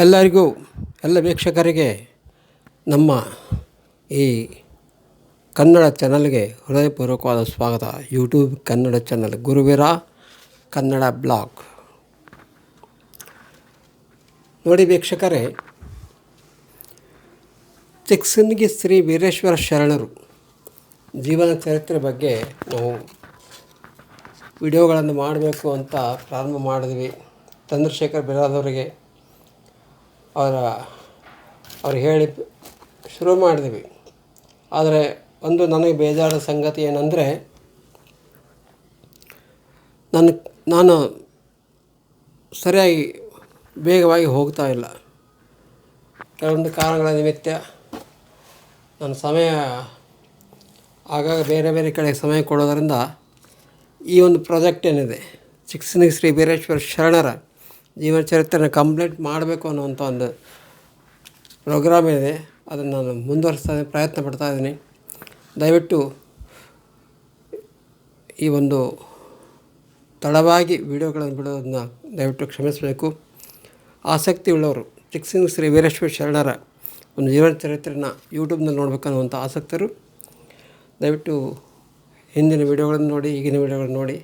ಎಲ್ಲರಿಗೂ ಎಲ್ಲ ವೀಕ್ಷಕರಿಗೆ ನಮ್ಮ ಈ ಕನ್ನಡ ಚಾನಲ್ಗೆ ಹೃದಯಪೂರ್ವಕವಾದ ಸ್ವಾಗತ. YouTube Kannada channel Guruveera Kannada blog. ನೋಡಿ ವೀಕ್ಷಕರೇ, ಚಿಕ್ಕಸಂಗಿ ಶ್ರೀ ವೀರೇಶ್ವರ ಶರಣರು ಜೀವನ ಚರಿತ್ರೆ ಬಗ್ಗೆ ನಾವು ವಿಡಿಯೋಗಳನ್ನು ಮಾಡಬೇಕು ಅಂತ ಪ್ರಾರಂಭ ಮಾಡಿದ್ವಿ. ಚಂದ್ರಶೇಖರ್ ಬಿರಾದವರಿಗೆ ಅವ್ರು ಹೇಳಿ ಶುರು ಮಾಡಿದ್ವಿ. ಆದರೆ ನನಗೆ ಬೇಜಾರದ ಸಂಗತಿ ಏನಂದರೆ, ನಾನು ಸರಿಯಾಗಿ ವೇಗವಾಗಿ ಹೋಗ್ತಾ ಇಲ್ಲ. ಕೆಲವೊಂದು ಕಾರಣಗಳ ನಿಮಿತ್ತ ನನ್ನ ಸಮಯ ಆಗಾಗ ಬೇರೆ ಬೇರೆ ಕಡೆ ಸಮಯ ಕೊಡೋದರಿಂದ ಈ ಒಂದು ಪ್ರಾಜೆಕ್ಟ್ ಏನಿದೆ, ಚಿಕ್ಕಸಂಗಿ ಶ್ರೀ ವೀರೇಶ್ವರ ಶರಣರ ಜೀವನ ಚರಿತ್ರೆನ ಕಂಪ್ಲೀಟ್ ಮಾಡಬೇಕು ಅನ್ನುವಂಥ ಒಂದು ಪ್ರೋಗ್ರಾಮ್ ಇದೆ. ಅದನ್ನು ನಾನು ಮುಂದುವರಿಸ್ತಾ ಪ್ರಯತ್ನ ಪಡ್ತಾಯಿದ್ದೀನಿ. ದಯವಿಟ್ಟು ಈ ಒಂದು ತಡವಾಗಿ ವಿಡಿಯೋಗಳನ್ನು ಬಿಡೋದನ್ನು ದಯವಿಟ್ಟು ಕ್ಷಮಿಸಬೇಕು. ಆಸಕ್ತಿ ಉಳ್ಳವರು ಚಿಕ್ಕಸಂಗಿ ಶ್ರೀ ವೀರೇಶ್ವರ ಶರಣರ ಒಂದು ಜೀವನ ಚರಿತ್ರೆನ ಯೂಟ್ಯೂಬ್ನಲ್ಲಿ ನೋಡಬೇಕನ್ನುವಂಥ ಆಸಕ್ತರು ದಯವಿಟ್ಟು ಹಿಂದಿನ ವಿಡಿಯೋಗಳನ್ನು ನೋಡಿ, ಈಗಿನ ವಿಡಿಯೋಗಳನ್ನು ನೋಡಿ.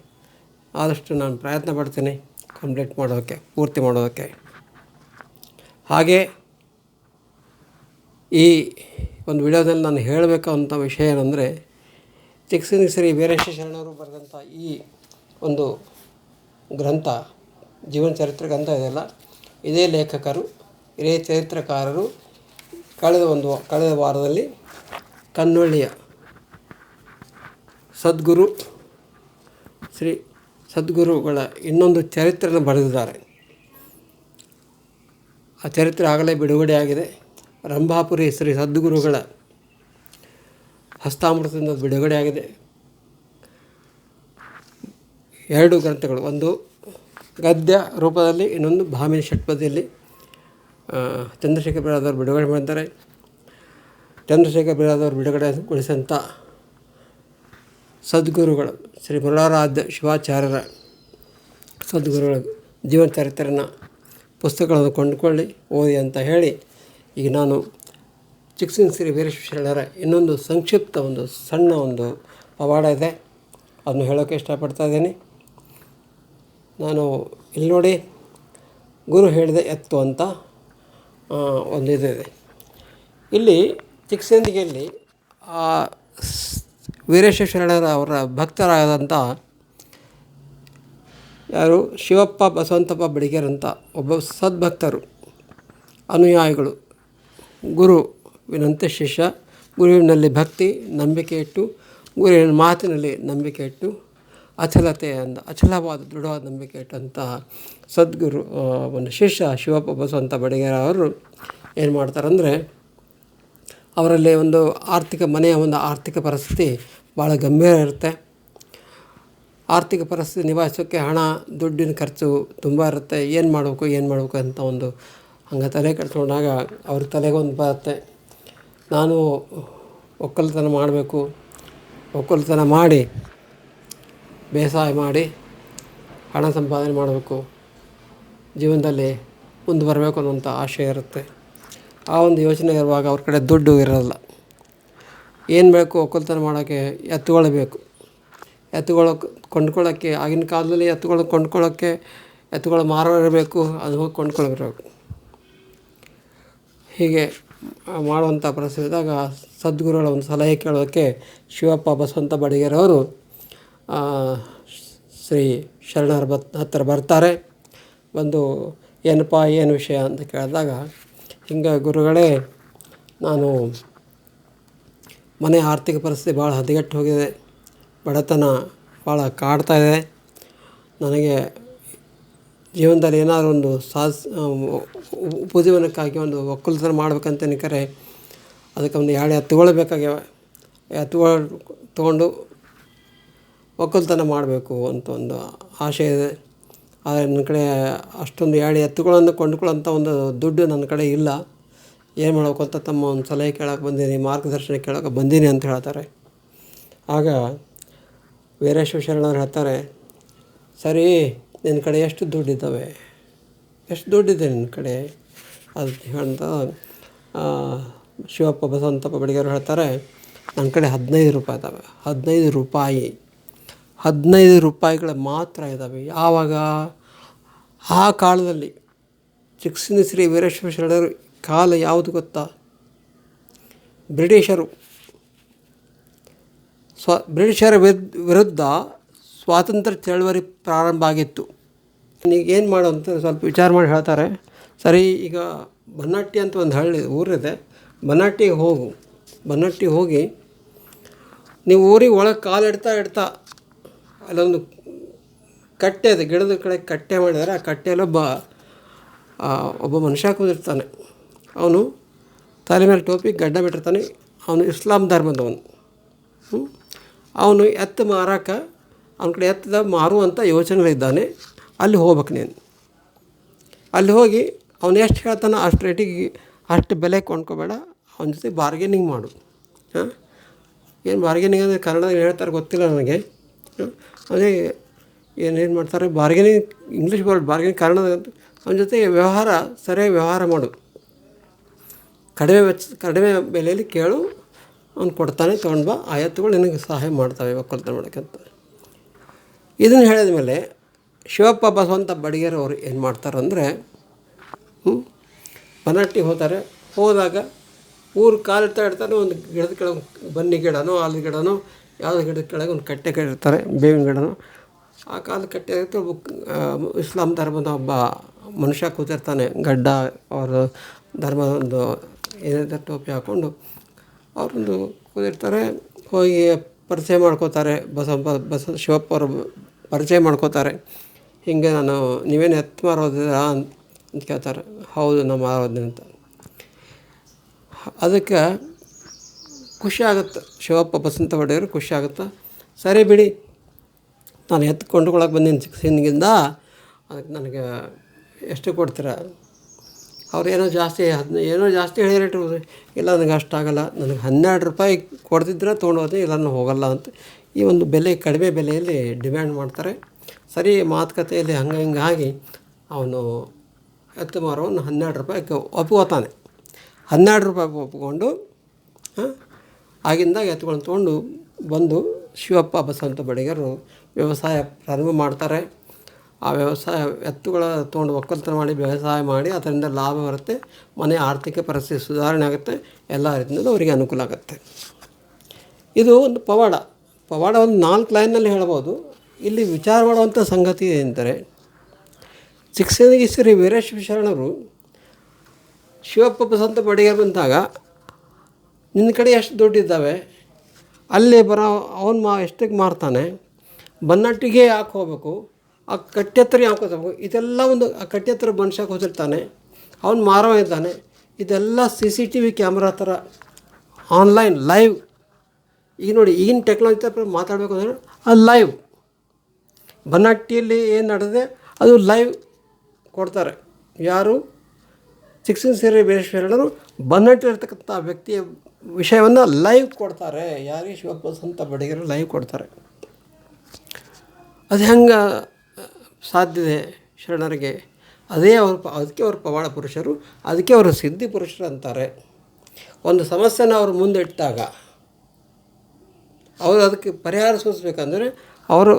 ಆದಷ್ಟು ನಾನು ಪ್ರಯತ್ನ ಪಡ್ತೀನಿ ಕಂಪ್ಲೀಟ್ ಮಾಡೋದಕ್ಕೆ, ಪೂರ್ತಿ ಮಾಡೋದಕ್ಕೆ. ಹಾಗೆ ಈ ಒಂದು ವಿಡಿಯೋದಲ್ಲಿ ನಾನು ಹೇಳಬೇಕಂತ ವಿಷಯ ಏನಂದರೆ, ಚಿಕ್ಕಸಂಗಿ ಶ್ರೀ ವೀರೇಶ್ವರ ಶರಣರು ಬರೆದಂಥ ಈ ಒಂದು ಗ್ರಂಥ, ಜೀವನ ಚರಿತ್ರೆ ಗ್ರಂಥ ಇದೆಯಲ್ಲ, ಇದೇ ಲೇಖಕರು, ಇದೇ ಚರಿತ್ರಕಾರರು ಕಳೆದ ವಾರದಲ್ಲಿ ಕನ್ನೊಳ್ಳಿಯ ಸದ್ಗುರುಗಳ ಇನ್ನೊಂದು ಚರಿತ್ರೆನ ಬರೆದಿದ್ದಾರೆ. ಆ ಚರಿತ್ರೆ ಆಗಲೇ ಬಿಡುಗಡೆಯಾಗಿದೆ. ರಂಭಾಪುರಿ ಶ್ರೀ ಸದ್ಗುರುಗಳ ಹಸ್ತಾಮೃತದಿಂದ ಬಿಡುಗಡೆಯಾಗಿದೆ. 2 ಗ್ರಂಥಗಳು, ಒಂದು ಗದ್ಯ ರೂಪದಲ್ಲಿ, ಇನ್ನೊಂದು ಭಾಮಿನಿ ಷಟ್ಪದಿಯಲ್ಲಿ ಚಂದ್ರಶೇಖರ್ ಬಿರಾದವರು ಬಿಡುಗಡೆ ಮಾಡಿದ್ದಾರೆ. ಚಂದ್ರಶೇಖರ್ ಬಿರಾದವರು ಬಿಡುಗಡೆಗೊಳಿಸಿದಂಥ ಸದ್ಗುರುಗಳು ಶ್ರೀ ಮುರಾರಾಧ್ಯ ಶಿವಾಚಾರ್ಯರ ಸದ್ಗುರುಗಳ ಜೀವನ ಚರಿತ್ರೆನ ಪುಸ್ತಕಗಳನ್ನು ಕೊಂಡುಕೊಳ್ಳಿ, ಓದಿ ಅಂತ ಹೇಳಿ, ಈಗ ನಾನು ಚಿಕ್ಕಸಂಗಿ ಶ್ರೀ ವೀರೇಶ್ವರ ಶರಣರ ಇನ್ನೊಂದು ಸಂಕ್ಷಿಪ್ತ ಒಂದು ಸಣ್ಣ ಒಂದು ಪವಾಡ ಇದೆ, ಅದನ್ನು ಹೇಳೋಕ್ಕೆ ಇಷ್ಟಪಡ್ತಾ ಇದ್ದೀನಿ. ನಾನು ಇಲ್ಲಿ ನೋಡಿ, ಗುರು ಹೇಳಿದೆ ಎತ್ತು ಅಂತ ಒಂದು ಇದೆ. ಇಲ್ಲಿ ಚಿಕ್ಕಸಂಗಿಯಲ್ಲಿ ವೀರೇಶ್ವರ ಶರಣರ ಅವರ ಭಕ್ತರಾದಂಥ ಯಾರು ಶಿವಪ್ಪ ಬಸವಂತಪ್ಪ ಬಡಿಗೇರಂತ ಒಬ್ಬ ಸದ್ಭಕ್ತರು, ಅನುಯಾಯಿಗಳು, ಗುರುವಿನಂತೆ ಶಿಷ್ಯ, ಗುರುವಿನಲ್ಲಿ ಭಕ್ತಿ ನಂಬಿಕೆ ಇಟ್ಟು, ಗುರುವಿನ ಮಾತಿನಲ್ಲಿ ನಂಬಿಕೆ ಇಟ್ಟು, ಅಚಲವಾದ ದೃಢವಾದ ನಂಬಿಕೆ ಇಟ್ಟಂತಹ ಸದ್ಗುರು ಒಂದು ಶಿಷ್ಯ ಶಿವಪ್ಪ ಬಸವಂತ ಬಡಿಗೇರ ಅವರು ಏನು ಮಾಡ್ತಾರಂದರೆ, ಅವರಲ್ಲಿ ಮನೆಯ ಒಂದು ಆರ್ಥಿಕ ಪರಿಸ್ಥಿತಿ ಭಾಳ ಗಂಭೀರ ಇರುತ್ತೆ. ಆರ್ಥಿಕ ಪರಿಸ್ಥಿತಿ ನಿಭಾಯಿಸೋಕ್ಕೆ ದುಡ್ಡಿನ ಖರ್ಚು ತುಂಬ ಇರುತ್ತೆ. ಏನು ಮಾಡಬೇಕು ಅಂತ ಹಂಗೆ ತಲೆ ಕೆಡಿಸ್ಕೊಂಡಾಗ ಅವ್ರ ತಲೆಗೊಂದು ಬರುತ್ತೆ, ನಾನು ಒಕ್ಕಲ್ತನ ಮಾಡಬೇಕು, ಒಕ್ಕಲ್ತನ ಮಾಡಿ ಬೇಸಾಯ ಮಾಡಿ ಹಣ ಸಂಪಾದನೆ ಮಾಡಬೇಕು, ಜೀವನದಲ್ಲಿ ಮುಂದೆ ಬರಬೇಕು ಅನ್ನೋಂಥ ಆಶಯ ಇರುತ್ತೆ. ಆ ಒಂದು ಯೋಚನೆ ಇರುವಾಗ ಅವ್ರ ಕಡೆ ದುಡ್ಡು ಇರೋಲ್ಲ. ಏನು ಬೇಕು, ಒಕ್ಕಲ್ತನ ಮಾಡೋಕ್ಕೆ ಎತ್ತುಗಳು ಬೇಕು. ಎತ್ತುಗಳು ಕೊಂಡ್ಕೊಳ್ಳೋಕ್ಕೆ, ಆಗಿನ ಕಾಲದಲ್ಲಿ ಎತ್ತುಗಳು ಕೊಂಡ್ಕೊಳ್ಳೋಕ್ಕೆ ಎತ್ತುಗಳು ಮಾರೋರಿರಬೇಕು, ಅದು ಹೋಗಿ ಕೊಂಡ್ಕೊಳ್ಬೇಕು. ಹೀಗೆ ಮಾಡುವಂಥ ಪರಿಸ್ಥಿತಿ ಇದ್ದಾಗ ಸದ್ಗುರುಗಳ ಒಂದು ಸಲಹೆ ಕೇಳೋಕ್ಕೆ ಶಿವಪ್ಪ ಬಸವಂತ ಬಡಿಗೇರವರು ಶ್ರೀ ಶರಣರ ಹತ್ತಿರ ಬರ್ತಾರೆ. ಏನು ವಿಷಯ ಅಂತ ಕೇಳಿದಾಗ, ಹಿಂಗೆ ಗುರುಗಳೇ, ನಾನು ಮನೆ ಆರ್ಥಿಕ ಪರಿಸ್ಥಿತಿ ಭಾಳ ಹದಗೆಟ್ಟು ಹೋಗಿದೆ, ಬಡತನ ಭಾಳ ಕಾಡ್ತಾಯಿದೆ, ನನಗೆ ಜೀವನದಲ್ಲಿ ಏನಾದರೂ ಒಂದು ಉಪಜೀವನಕ್ಕಾಗಿ ಒಂದು ಒಕ್ಕಲ್ತನ ಮಾಡ್ಬೇಕಂತ ನಿಖರೆ ಅದಕ್ಕೆ ಒಂದು 2 ಎತ್ತುಗಳು ಬೇಕಾಗ್ಯಾವ. ಎತ್ತುಗಳು ತೊಗೊಂಡು ಒಕ್ಕಲ್ತನ ಮಾಡಬೇಕು ಅಂತ ಒಂದು ಆಸೆ ಇದೆ. ಆದರೆ ನನ್ನ ಕಡೆ ಅಷ್ಟೊಂದು 2 ಎತ್ತುಗಳನ್ನು ಕೊಂಡ್ಕೊಳ್ಳೋಂಥ ಒಂದು ದುಡ್ಡು ನನ್ನ ಕಡೆ ಇಲ್ಲ. ಏನು ಮಾಡಬೇಕು ಅಂತ ತಮ್ಮ ಒಂದು ಸಲಹೆ ಕೇಳೋಕೆ ಬಂದೀನಿ, ಮಾರ್ಗದರ್ಶನ ಕೇಳೋಕೆ ಬಂದೀನಿ ಅಂತ ಹೇಳ್ತಾರೆ. ಆಗ ವೀರೇಶ್ವರ ಶರಣರು ಹೇಳ್ತಾರೆ, ಸರಿ, ನಿನ್ನ ಕಡೆ ಎಷ್ಟು ದುಡ್ಡಿದ್ದಾವೆ, ಎಷ್ಟು ದುಡ್ಡಿದೆ ನಿನ್ನ ಕಡೆ ಅದು ಅಂತ ಶಿವಪ್ಪ ಬಸವಂತಪ್ಪ ಬಡಿಗೇರು ಹೇಳ್ತಾರೆ, ನನ್ನ ಕಡೆ 15 ರೂಪಾಯಿ ಇದ್ದಾವೆ. 15 ರೂಪಾಯಿಗಳು ಮಾತ್ರ ಇದ್ದಾವೆ. ಯಾವಾಗ? ಆ ಕಾಲದಲ್ಲಿ ಚಿಕ್ಸಿನ ಶ್ರೀ ವೀರೇಶ್ವರ ಶರಣರು ಕಾಲ ಯಾವುದು ಗೊತ್ತಾ? ಬ್ರಿಟಿಷರ ವಿರುದ್ಧ ಸ್ವಾತಂತ್ರ್ಯ ಚಳವಳಿ ಪ್ರಾರಂಭ ಆಗಿತ್ತು. ಈಗ ಏನು ಮಾಡು ಅಂತ ಸ್ವಲ್ಪ ವಿಚಾರ ಮಾಡಿ ಹೇಳ್ತಾರೆ. ಸರಿ, ಈಗ ಬನ್ನಟ್ಟಿ ಅಂತ ಒಂದು ಹಳ್ಳಿ ಊರಿದೆ, ಬನ್ನಟ್ಟಿಗೆ ಹೋಗಿ ನೀವು ಊರಿಗೆ ಒಳಗೆ ಕಾಲು ಇಡ್ತಾ ಅಲ್ಲೊಂದು ಕಟ್ಟೆ ಇದೆ, ಗಿಡದ ಕಡೆ ಕಟ್ಟೆ ಮಾಡಿದ್ದಾರೆ. ಆ ಕಟ್ಟೆಯಲ್ಲಿ ಒಬ್ಬ ಮನುಷ್ಯ ಕೂದಿರ್ತಾನೆ. ಅವನು ತಲೆ ಮೇಲೆ ಟೋಪಿ, ಗಡ್ಡ ಬಿಟ್ಟಿರ್ತಾನೆ. ಅವನು ಇಸ್ಲಾಂ ಧರ್ಮದವನು. ಅವನು ಎತ್ತು ಮಾರಕ್ಕೆ ಅವನ ಕಡೆ ಎತ್ತದ ಮಾರುವಂಥ ಯೋಚನೆಗಳಿದ್ದಾನೆ. ಅಲ್ಲಿ ಹೋಗ್ಬೇಕು ನೀನು. ಅಲ್ಲಿ ಹೋಗಿ ಅವನು ಎಷ್ಟು ಹೇಳ್ತಾನೆ ಅಷ್ಟು ರೇಟಿಗೆ ಅಷ್ಟು ಬೆಲೆ ಕೊಂಡ್ಕೋಬೇಡ, ಅವನ ಜೊತೆ ಬಾರ್ಗೇನಿಂಗ್ ಮಾಡು. ಏನು ಬಾರ್ಗೇನಿಂಗ್ ಅಂದರೆ ಕನ್ನಡದಲ್ಲಿ ಹೇಳ್ತಾರೆ ಗೊತ್ತಿಲ್ಲ ನನಗೆ. ಅದೇ ಏನೇನು ಮಾಡ್ತಾರೆ ಬಾರ್ಗೇನಿಂಗ್, ಇಂಗ್ಲೀಷ್ ವರ್ಡ್ ಬಾರ್ಗೇನಿಂಗ್, ಕನ್ನಡದ ಅವನ ಜೊತೆ ಸರಿಯಾಗಿ ವ್ಯವಹಾರ ಮಾಡು. ಕಡಿಮೆ ಬೆಲೆಯಲ್ಲಿ ಕೇಳು, ಅವ್ನು ಕೊಡ್ತಾನೆ, ತೊಗೊಂಡು ಬಾ. ಆ ಎತ್ತುಗಳು ನಿನಗೆ ಸಹಾಯ ಮಾಡ್ತವೆ ಒಕ್ಕಲ್ತನ ಮಾಡೋಕ್ಕಂತ. ಇದನ್ನು ಹೇಳಿದ ಮೇಲೆ ಶಿವಪ್ಪ ಬಸವಂತ ಬಡಿಗೇರು ಅವರು ಏನು ಮಾಡ್ತಾರಂದರೆ, ಬನ್ನಟ್ಟಿಗೆ ಹೋದಾಗ ಊರು ಕಾಲಿಡ್ತಾ ಇರ್ತಾರೆ. ಒಂದು ಗಿಡದ ಕೆಳಗೆ ಬನ್ನಿ ಗಿಡನೋ ಆಲದ ಗಿಡನೋ ಯಾವುದೋ ಗಿಡದ ಕೆಳಗೆ ಒಂದು ಕಟ್ಟೆ ಇರ್ತಾರೆ, ಬೇವಿನ ಗಿಡನೋ. ಆ ಕಾಲದ ಕಟ್ಟೆ ಇಸ್ಲಾಂ ಧರ್ಮದ ಒಬ್ಬ ಮನುಷ್ಯ ಕೂತಿರ್ತಾನೆ. ಗಡ್ಡ ಅವರ ಧರ್ಮದ ಒಂದು ಏನಿದೆ ಟೋಪಿ ಹಾಕ್ಕೊಂಡು ಅವರೊಂದು ಕೂತಿರ್ತಾರೆ. ಹೋಗಿ ಪರಿಚಯ ಮಾಡ್ಕೋತಾರೆ. ಶಿವಪ್ಪ ಅವರು ಪರಿಚಯ ಮಾಡ್ಕೋತಾರೆ. ಹಿಂಗೆ ನೀವೇನು ಎತ್ತು ಮಾರೋದಿರಾ ಅಂತ ಕೇಳ್ತಾರೆ. ಹೌದು, ನಾವು ಮಾರೋದಿನ ಅಂತ. ಅದಕ್ಕೆ ಖುಷಿ ಆಗುತ್ತೆ. ಶಿವಪ್ಪ ಬಸವಂತ ಬಡಿಗೇರು ಖುಷಿ ಆಗುತ್ತೆ. ಸರಿ ಬಿಡಿ, ನಾನು ಎತ್ತು ಕೊಂಡ್ಕೊಳಕ್ಕೆ ಬಂದೀನಿ ಚಿಕ್ಕಸಿಂಗಿಂದ, ಅದಕ್ಕೆ ನನಗೆ ಎಷ್ಟು ಕೊಡ್ತೀರಾ? ಅವ್ರು ಏನೋ ಜಾಸ್ತಿ ಹೇಳಿ ರೇಟು. ಇಲ್ಲ, ನನಗೆ ಅಷ್ಟಾಗಲ್ಲ, ನನಗೆ 12 ರೂಪಾಯಿ ಕೊಡ್ತಿದ್ರೆ ತೊಗೊಂಡೋದೆ, ಇಲ್ಲ ನಾನು ಹೋಗಲ್ಲ ಅಂತ ಈ ಒಂದು ಕಡಿಮೆ ಬೆಲೆಯಲ್ಲಿ ಡಿಮ್ಯಾಂಡ್ ಮಾಡ್ತಾರೆ. ಸರಿ, ಮಾತುಕತೆಯಲ್ಲಿ ಹಿಂಗಾಗಿ ಅವನು ಎತ್ತು ಮಾರೋನು 12 ರೂಪಾಯಿಗೆ ಒಪ್ಕೋತಾನೆ. 12 ರೂಪಾಯಿಗೆ ಒಪ್ಕೊಂಡು ಆಗಿಂದಾಗ ಎತ್ತುಗಳನ್ನು ತೊಗೊಂಡು ಬಂದು ಶಿವಪ್ಪ ಬಸವಂತ ಬಡಿಗೇರು ವ್ಯವಸಾಯ ಪ್ರಾರಂಭ ಮಾಡ್ತಾರೆ. ಆ ವ್ಯವಸಾಯ ಎತ್ತುಗಳ ತೊಗೊಂಡು ಒಕ್ಕಲ್ತನ ಮಾಡಿ ವ್ಯವಸಾಯ ಮಾಡಿ ಅದರಿಂದ ಲಾಭ ಬರುತ್ತೆ. ಮನೆ ಆರ್ಥಿಕ ಪರಿಸ್ಥಿತಿ ಸುಧಾರಣೆ ಆಗುತ್ತೆ. ಎಲ್ಲ ರೀತಿಯಲ್ಲೂ ಅವರಿಗೆ ಅನುಕೂಲ ಆಗುತ್ತೆ. ಇದು ಒಂದು ಪವಾಡ ಒಂದು 4 ಲೈನ್ನಲ್ಲಿ ಹೇಳ್ಬೋದು. ಇಲ್ಲಿ ವಿಚಾರ ಮಾಡುವಂಥ ಸಂಗತಿ ಎಂದರೆ, ಚಿಕ್ಕಸಿಂಗಿ ಶ್ರೀ ವೀರೇಶ್ವರ ಶರಣರು ಶಿವಪ್ಪ ಬಸವಂತ ಬಡಿಗೇರು ಬಂದಾಗ, ನಿನ್ನ ಕಡೆ ಎಷ್ಟು ದುಡ್ಡಿದ್ದಾವೆ ಅಲ್ಲಿ ಅವನು ಎಷ್ಟಕ್ಕೆ ಮಾರ್ತಾನೆ, ಬನ್ನಟ್ಟಿಗೆ ಯಾಕೆ ಹೋಗಬೇಕು, ಆ ಕಟ್ಟೆ ಹತ್ರ ಯಾಕೆ ಹೋಗಬೇಕು, ಇದೆಲ್ಲ ಒಂದು ಆ ಕಟ್ಟೆ ಹತ್ರ ಮನುಷ್ಯ ಕೂತಿರ್ತಾನೆ, ಅವನು ಮಾರವ ಇದ್ದಾನೆ. ಇದೆಲ್ಲ CCTV ಕ್ಯಾಮ್ರಾ ಥರ ಆನ್ಲೈನ್ ಲೈವ್. ಈಗ ನೋಡಿ, ಈಗಿನ ಟೆಕ್ನಾಲಜಿ ಥರ ಮಾತಾಡಬೇಕು ಅಂದರೆ ಅದು ಲೈವ್. ಬನ್ನಟ್ಟಿಯಲ್ಲಿ ಏನು ನಡೆದಿದೆ ಅದು ಲೈವ್ ಕೊಡ್ತಾರೆ. ಯಾರು? ಚಿಕ್ಕಸಿಂಗಿ ಶ್ರೀ ವೀರೇಶ್ವರ ಶರಣರು ಬನ್ನಟ್ಟಿರ್ತಕ್ಕಂಥ ವ್ಯಕ್ತಿಯ ವಿಷಯವನ್ನು ಲೈವ್ ಕೊಡ್ತಾರೆ. ಯಾರಿಗೆ? ಶಿವಪ್ಪ ಬಸವಂತ ಬಡಿಗೇರು ಲೈವ್ ಕೊಡ್ತಾರೆ. ಅದು ಹೆಂಗೆ ಸಾಧ್ಯತೆ ಶರಣರಿಗೆ? ಅದಕ್ಕೆ ಅವರು ಪವಾಡ ಪುರುಷರು, ಅದಕ್ಕೆ ಅವರು ಸಿದ್ಧಿ ಪುರುಷರು ಅಂತಾರೆ. ಒಂದು ಸಮಸ್ಯೆನ ಅವರು ಮುಂದೆ ಇಟ್ಟಾಗ ಅವರು ಅದಕ್ಕೆ ಪರಿಹಾರ ಸೂಚಿಸ್ಬೇಕಂದ್ರೆ ಅವರು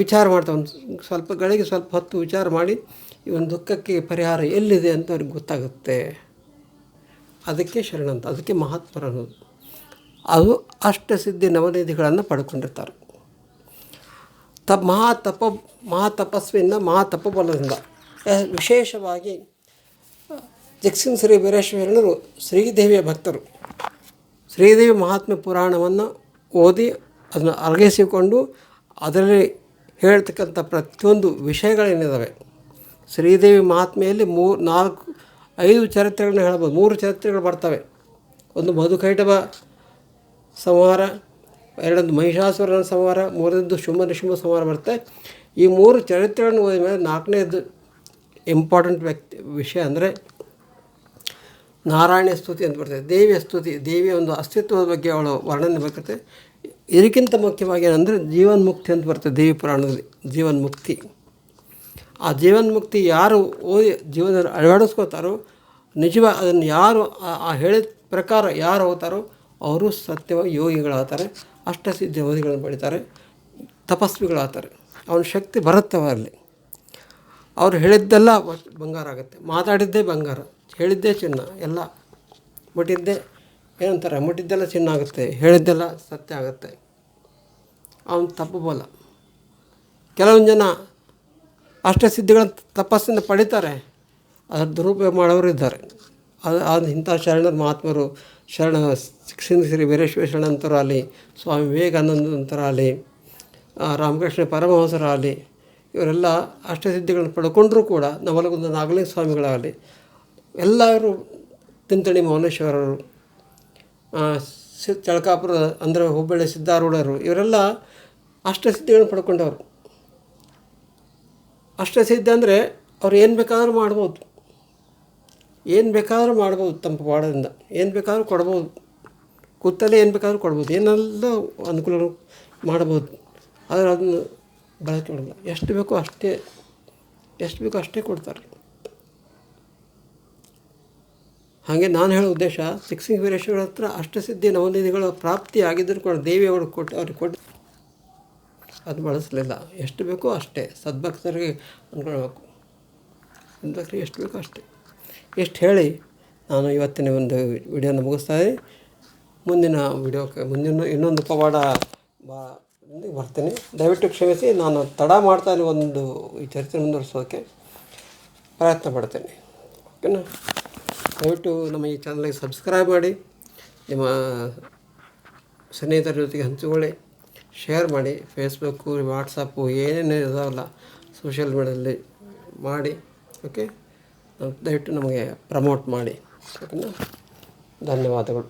ವಿಚಾರ ಮಾಡ್ತಾರೆ. ಒಂದು ಸ್ವಲ್ಪ ಹೊತ್ತು ವಿಚಾರ ಮಾಡಿ ಈ ಒಂದು ದುಃಖಕ್ಕೆ ಪರಿಹಾರ ಎಲ್ಲಿದೆ ಅಂತ ಅವ್ರಿಗೆ ಗೊತ್ತಾಗುತ್ತೆ. ಅದಕ್ಕೆ ಶರಣಂತ, ಅದಕ್ಕೆ ಮಹಾತ್ಮರು ಅನ್ನೋದು. ಅದು ಅಷ್ಟಸಿದ್ಧಿ ನವನಿಧಿಗಳನ್ನು ಪಡ್ಕೊಂಡಿರ್ತಾರೆ. ಮಹಾತಪಸ್ವಿಯಿಂದ ಮಹಾತಪಬಲದಿಂದ. ವಿಶೇಷವಾಗಿ ಚಿಕ್ಕಸಿಂಗಿ ಶ್ರೀ ವೀರೇಶ್ವರ ಶರಣರು ಶ್ರೀದೇವಿಯ ಭಕ್ತರು. ಶ್ರೀದೇವಿ ಮಹಾತ್ಮೆ ಪುರಾಣವನ್ನು ಓದಿ ಅದನ್ನು ಅರಗಿಸಿಕೊಂಡು ಅದರಲ್ಲಿ ಹೇಳ್ತಕ್ಕಂಥ ಪ್ರತಿಯೊಂದು ವಿಷಯಗಳೇನಿದ್ದಾವೆ, ಶ್ರೀದೇವಿ ಮಹಾತ್ಮೆಯಲ್ಲಿ 5 ಚರಿತ್ರೆಗಳನ್ನ ಹೇಳ್ಬೋದು. 3 ಚರಿತ್ರೆಗಳು ಬರ್ತವೆ. ಒಂದು ಮಧುಕೈಟಭ ಸಂಹಾರ, 2 ಮಹಿಷಾಸುರನ ಸಂಹಾರ, 3ನೇದು ಶುಂಭ ಸಂಹಾರ ಬರುತ್ತೆ. ಈ 3 ಚರಿತ್ರೆಗಳನ್ನು ಓದಿದ ಮೇಲೆ 4ನೇದು ಇಂಪಾರ್ಟೆಂಟ್ ವಿಷಯ ಅಂದರೆ ನಾರಾಯಣ ಸ್ತುತಿ ಅಂತ ಬರ್ತದೆ. ದೇವಿಯ ಸ್ತುತಿ, ದೇವಿಯ ಒಂದು ಅಸ್ತಿತ್ವದ ಬಗ್ಗೆ ಅವಳು ವರ್ಣನೆ ಬರ್ತದೆ. ಇದಕ್ಕಿಂತ ಮುಖ್ಯವಾಗಿ ಏನಂದರೆ ಜೀವನ್ಮುಕ್ತಿ ಅಂತ ಬರ್ತದೆ ದೇವಿ ಪುರಾಣದಲ್ಲಿ. ಜೀವನ್ಮುಕ್ತಿ ಆ ಜೀವನ್ಮುಕ್ತಿ ಯಾರು ಓದಿ ಜೀವನದಲ್ಲಿ ಅಳವಡಿಸ್ಕೋತಾರೋ ನಿಜವಾಗಿ ಅದನ್ನು ಯಾರು ಆ ಹೇಳಿದ ಪ್ರಕಾರ ಯಾರು ಹೋಗ್ತಾರೋ ಅವರು ಸತ್ಯವಾಗಿ ಯೋಗಿಗಳಾಗ್ತಾರೆ, ಅಷ್ಟಸಿದ್ಧಿ ಓದಿಗಳನ್ನು ಪಡಿತಾರೆ, ತಪಸ್ವಿಗಳಾಗ್ತಾರೆ. ಅವನ ಶಕ್ತಿ ಬರುತ್ತೆ ಅವರಲ್ಲಿ. ಅವ್ರು ಹೇಳಿದ್ದೆಲ್ಲ ಬಂಗಾರ ಆಗುತ್ತೆ, ಮಾತಾಡಿದ್ದೇ ಬಂಗಾರ, ಹೇಳಿದ್ದೇ ಚಿನ್ನ, ಎಲ್ಲ ಮುಟ್ಟಿದ್ದೇ ಏನಂತಾರೆ, ಮುಟ್ಟಿದ್ದೆಲ್ಲ ಚಿನ್ನ ಆಗುತ್ತೆ, ಹೇಳಿದ್ದೆಲ್ಲ ಸತ್ಯ ಆಗುತ್ತೆ. ಅವನು ತಪ್ಪಬಲ್ಲ. ಕೆಲವೊಂದು ಜನ ಅಷ್ಟಸಿದ್ಧಿಗಳ ತಪಸ್ಸಿಂದ ಪಡಿತಾರೆ, ಅದರ ದುರುಪಯೋಗ ಮಾಡೋರು ಇದ್ದಾರೆ. ಅದು ಇಂಥ ಶರಣರು ಮಹಾತ್ಮರು ಶ್ರೀ ವೀರೇಶ್ವರ ಶರಣಂತರಾಗಲಿ, ಸ್ವಾಮಿ ವಿವೇಕಾನಂದಂತರಾಗಲಿ, ರಾಮಕೃಷ್ಣ ಪರಮಹಂಸರಾಗಲಿ, ಇವರೆಲ್ಲ ಅಷ್ಟಸಿದ್ಧಿಗಳನ್ನು ಪಡ್ಕೊಂಡ್ರೂ ಕೂಡ, ನವಲಗುಂದ ನಾಗಲಿಂಗ ಸ್ವಾಮಿಗಳಾಗಲಿ, ಎಲ್ಲರೂ ತಿಂತಣಿ ಮೌನೇಶ್ವರರು, ಚಳಕಾಪುರ ಅಂದರೆ ಹುಬ್ಬಳ್ಳಿ ಸಿದ್ಧಾರೂಢರು, ಇವರೆಲ್ಲ ಅಷ್ಟಸಿದ್ಧಿಗಳನ್ನು ಪಡ್ಕೊಂಡವರು. ಅಷ್ಟಸಿದ್ಧಿ ಅಂದರೆ ಅವ್ರು ಏನು ಬೇಕಾದ್ರೂ ಮಾಡ್ಬೋದು, ಏನು ಬೇಕಾದ್ರೂ ಮಾಡ್ಬೋದು, ತಮ್ಮ ಪಾಡದಿಂದ ಏನು ಬೇಕಾದ್ರೂ ಕೊಡ್ಬೋದು, ಕೂತಲ್ಲೇ ಏನು ಬೇಕಾದ್ರೂ ಕೊಡ್ಬೋದು, ಏನೆಲ್ಲ ಅನುಕೂಲ ಮಾಡ್ಬೋದು. ಆದರೆ ಅದನ್ನು ಬಳಕೆ ಮಾಡಲ್ಲ. ಎಷ್ಟು ಬೇಕೋ ಅಷ್ಟೇ ಕೊಡ್ತಾರೆ. ಹಾಗೆ ನಾನು ಹೇಳೋ ಉದ್ದೇಶ, ಸಿಕ್ಸಿಂಗ್ ವೀರೇಶ್ವರ ಹತ್ರ ಅಷ್ಟಸಿದ್ಧಿ ನವನಿಧಿಗಳ ಪ್ರಾಪ್ತಿ ಆಗಿದ್ದರೂ ಕೂಡ ದೇವಿ ಅವ್ರಿಗೆ ಕೊಟ್ಟು ಅದು ಬಳಸಲಿಲ್ಲ. ಎಷ್ಟು ಬೇಕೋ ಅಷ್ಟೇ ಸದ್ಭಕ್ತರಿಗೆ ಅಂದ್ಕೊಳ್ಬೇಕು. ಸದ್ಭಕ್ತರಿಗೆ ಎಷ್ಟು ಬೇಕೋ ಅಷ್ಟೇ. ಎಷ್ಟು ಹೇಳಿ ನಾನು ಇವತ್ತಿನ ಒಂದು ವಿಡಿಯೋನ ಮುಗಿಸ್ತಾಯಿದ್ದೀನಿ. ಮುಂದಿನ ಇನ್ನೊಂದು ಪವಾಡ ಬರ್ತೀನಿ. ದಯವಿಟ್ಟು ಕ್ಷಮಿಸಿ, ನಾನು ತಡ ಮಾಡ್ತಾನೆ ಒಂದು ಈ ಚರ್ಚೆ ಮುಂದುವರಿಸೋಕ್ಕೆ ಪ್ರಯತ್ನ ಪಡ್ತೇನೆ. ಓಕೆನಾ? ದಯವಿಟ್ಟು ನಮ್ಮ ಈ ಚಾನಲ್ಗೆ ಸಬ್ಸ್ಕ್ರೈಬ್ ಮಾಡಿ, ನಿಮ್ಮ ಸ್ನೇಹಿತರ ಜೊತೆಗೆ ಹಂಚಿಕೊಳ್ಳಿ, ಶೇರ್ ಮಾಡಿ. ಫೇಸ್ಬುಕ್ಕು, ವಾಟ್ಸಪ್ಪು ಏನೇನು ಇದಾವಲ್ಲ ಸೋಷಿಯಲ್ ಮೀಡಿಯಾದಲ್ಲಿ ಮಾಡಿ. ಓಕೆ, ದಯವಿಟ್ಟು ನಮಗೆ ಪ್ರಮೋಟ್ ಮಾಡಿ. ಓಕೆನಾ? ಧನ್ಯವಾದಗಳು.